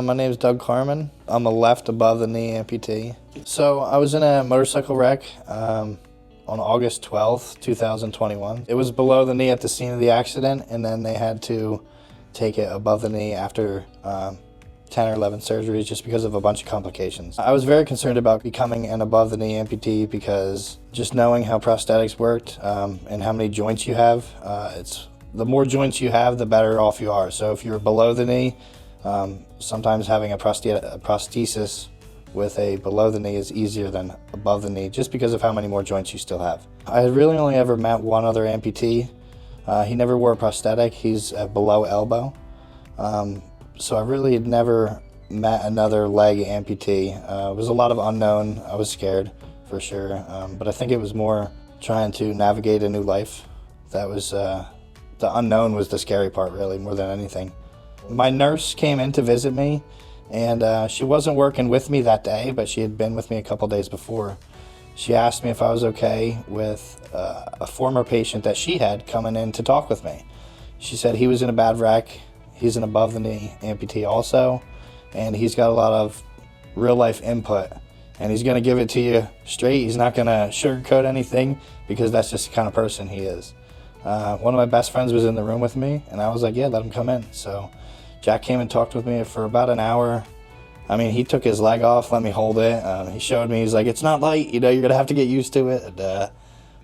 My name is Doug Carmen. I'm a left above the knee amputee. So I was in a motorcycle wreck on August 12th, 2021. It was below the knee at the scene of the accident, and then they had to take it above the knee after 10 or 11 surgeries just because of a bunch of complications. I was very concerned about becoming an above the knee amputee because just knowing how prosthetics worked and how many joints you have, the more joints you have, the better off you are. So if you're below the knee, sometimes having a prosthesis with a below the knee is easier than above the knee just because of how many more joints you still have. I had really only ever met one other amputee. He never wore a prosthetic. He's below elbow. So I really had never met another leg amputee. It was a lot of unknown. I was scared for sure, but I think it was more trying to navigate a new life. That was the unknown was the scary part, really, more than anything. My nurse came in to visit me, and she wasn't working with me that day, but she had been with me a couple days before. She asked me if I was okay with a former patient that she had coming in to talk with me. She said he was in a bad wreck. He's an above the knee amputee also, and he's got a lot of real life input, and he's gonna give it to you straight. He's not gonna sugarcoat anything because that's just the kind of person he is. One of my best friends was in the room with me, and I was like, yeah, let him come in. So Jack came and talked with me for about an hour. I mean, he took his leg off, let me hold it. He showed me, he's like, it's not light, you know, you're gonna have to get used to it.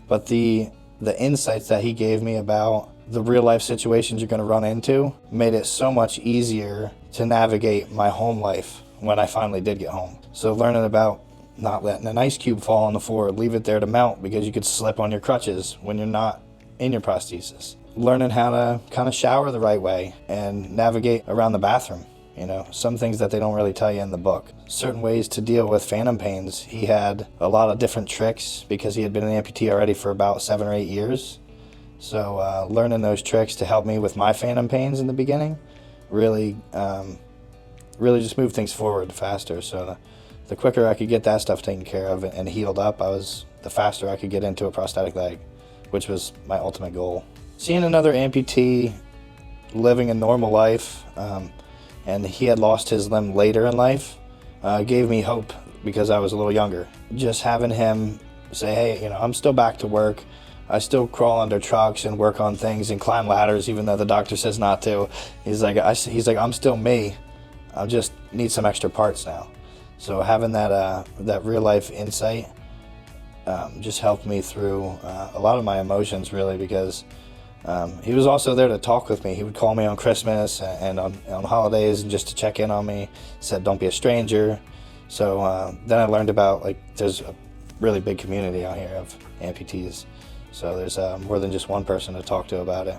But the insights that he gave me about the real life situations you're gonna run into made it so much easier to navigate my home life when I finally did get home. So learning about not letting an ice cube fall on the floor, leave it there to melt because you could slip on your crutches when you're not in your prosthesis. Learning how to kind of shower the right way and navigate around the bathroom. You know, some things that they don't really tell you in the book. Certain ways to deal with phantom pains. He had a lot of different tricks because he had been an amputee already for about 7 or 8 years. So learning those tricks to help me with my phantom pains in the beginning really just moved things forward faster. So the quicker I could get that stuff taken care of and healed up, the faster I could get into a prosthetic leg, which was my ultimate goal. Seeing another amputee living a normal life, and he had lost his limb later in life, gave me hope because I was a little younger. Just having him say, hey, you know, I'm still back to work. I still crawl under trucks and work on things and climb ladders even though the doctor says not to. He's like, I'm still me. I just need some extra parts now. So having that real life insight just helped me through a lot of my emotions, really, because he was also there to talk with me. He would call me on Christmas and on holidays and just to check in on me. Said, don't be a stranger. So then I learned about, like, there's a really big community out here of amputees. So there's more than just one person to talk to about it.